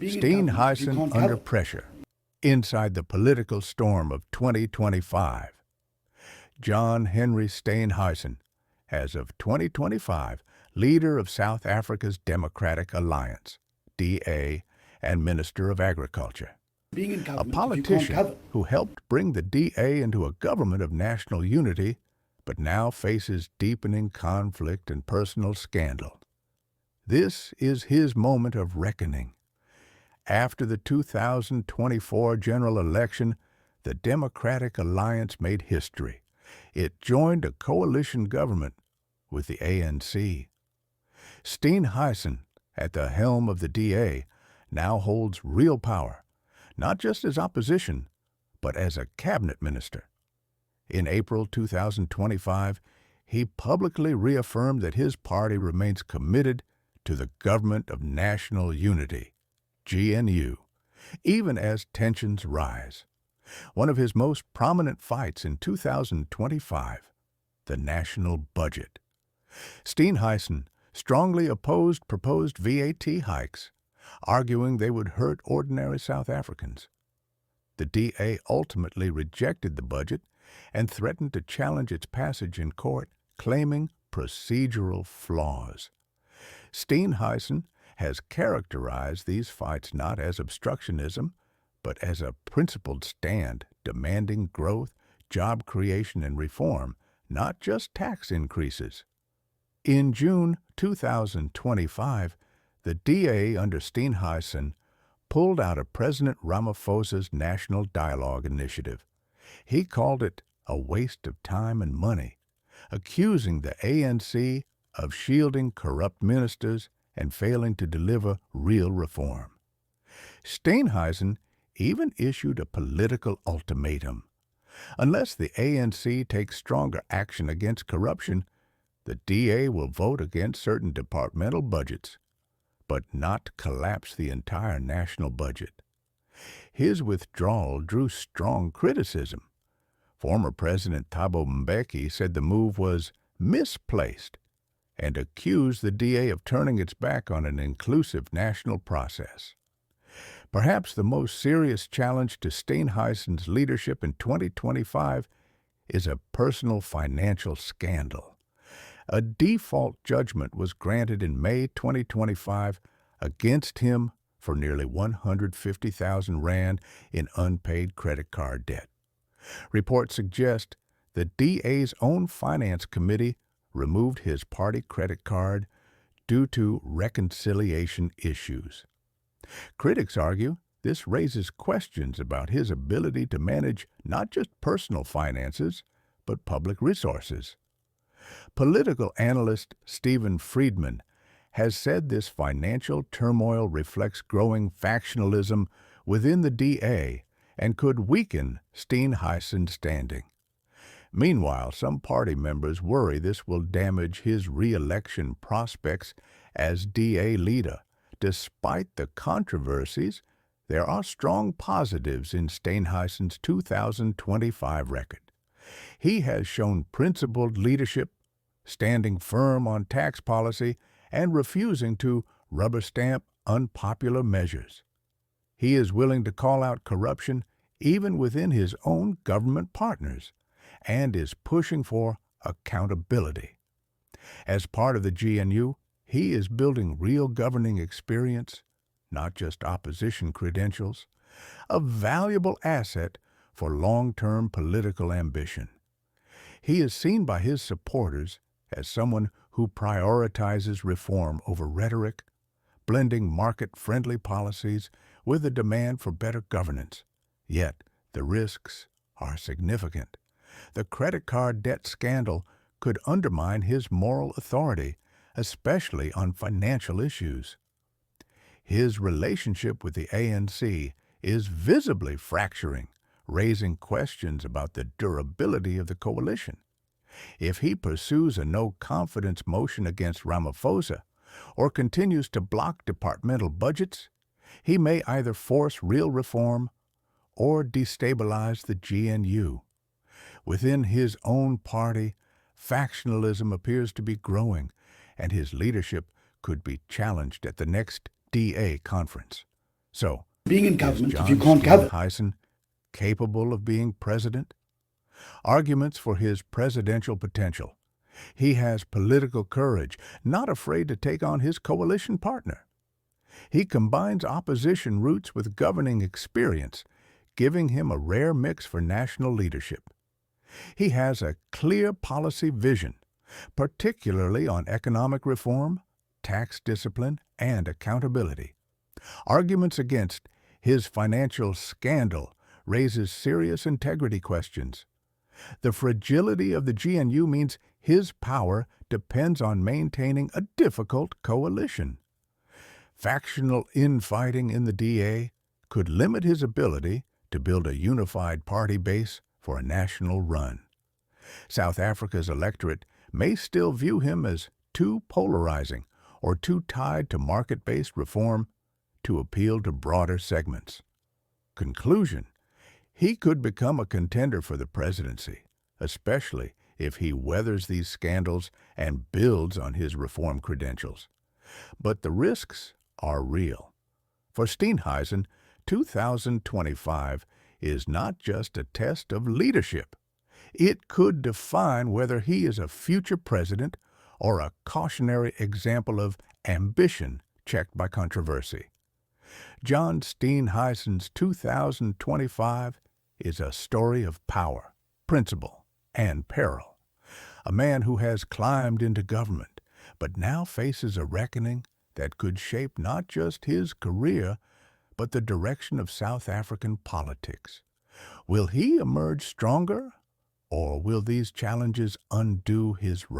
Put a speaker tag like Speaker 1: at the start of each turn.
Speaker 1: Steenhuisen under pressure. Inside the political storm of 2025. John Henry Steenhuisen, as of 2025, leader of South Africa's Democratic Alliance, DA, and Minister of Agriculture. A politician who helped bring the DA into a government of national unity, but now faces deepening conflict and personal scandal. This is his moment of reckoning. After the 2024 general election, the Democratic Alliance made history. It joined a coalition government with the ANC. Steenhuisen, at the helm of the DA, now holds real power, not just as opposition, but as a cabinet minister. In April 2025, he publicly reaffirmed that his party remains committed to the Government of National Unity, GNU, even as tensions rise. One of his most prominent fights in 2025, the national budget. Steenhuisen strongly opposed proposed VAT hikes, arguing they would hurt ordinary South Africans. The DA ultimately rejected the budget and threatened to challenge its passage in court, claiming procedural flaws. Steenhuisen has characterized these fights not as obstructionism, but as a principled stand demanding growth, job creation, and reform, not just tax increases. In June 2025, the DA under Steenhuisen pulled out of President Ramaphosa's National Dialogue Initiative. He called it a waste of time and money, accusing the ANC of shielding corrupt ministers and failing to deliver real reform. Steenhuisen even issued a political ultimatum. Unless the ANC takes stronger action against corruption, the DA will vote against certain departmental budgets, but not collapse the entire national budget. His withdrawal drew strong criticism. Former President Thabo Mbeki said the move was misplaced and accused the DA of turning its back on an inclusive national process. Perhaps the most serious challenge to Steenhuisen's leadership in 2025 is a personal financial scandal. A default judgment was granted in May 2025 against him for nearly 150,000 rand in unpaid credit card debt. Reports suggest the DA's own finance committee removed his party credit card due to reconciliation issues. Critics argue this raises questions about his ability to manage not just personal finances, but public resources. Political analyst Stephen Friedman has said this financial turmoil reflects growing factionalism within the DA and could weaken Steenhuisen's standing. Meanwhile, some party members worry this will damage his re-election prospects as DA leader. Despite the controversies, there are strong positives in Steenhuisen's 2025 record. He has shown principled leadership, standing firm on tax policy and refusing to rubber stamp unpopular measures. He is willing to call out corruption even within his own government partners and is pushing for accountability. As part of the GNU, he is building real governing experience, not just opposition credentials, a valuable asset for long-term political ambition. He is seen by his supporters as someone who prioritizes reform over rhetoric, blending market-friendly policies with a demand for better governance. Yet, the risks are significant. The credit card debt scandal could undermine his moral authority, especially on financial issues. His relationship with the ANC is visibly fracturing, raising questions about the durability of the coalition. If he pursues a no-confidence motion against Ramaphosa or continues to block departmental budgets, he may either force real reform or destabilize the GNU. Within his own party, factionalism appears to be growing, and his leadership could be challenged at the next DA conference. So,
Speaker 2: being in
Speaker 1: is
Speaker 2: government, if
Speaker 1: John
Speaker 2: you can't govern,
Speaker 1: Steenhuisen capable of being president? Arguments for his presidential potential. He has political courage, not afraid to take on his coalition partner. He combines opposition roots with governing experience, giving him a rare mix for national leadership. He has a clear policy vision, particularly on economic reform, tax discipline, and accountability. Arguments against his financial scandal raises serious integrity questions. The fragility of the GNU means his power depends on maintaining a difficult coalition. Factional infighting in the DA could limit his ability to build a unified party base for a national run. South Africa's electorate may still view him as too polarizing or too tied to market-based reform to appeal to broader segments. Conclusion: he could become a contender for the presidency, especially if he weathers these scandals and builds on his reform credentials. But the risks are real. For Steenhuisen, 2025 is not just a test of leadership. It could define whether he is a future president or a cautionary example of ambition checked by controversy. John Steenhuisen's 2025 is a story of power, principle, and peril. A man who has climbed into government, but now faces a reckoning that could shape not just his career, but the direction of South African politics. Will he emerge stronger, or will these challenges undo his rise?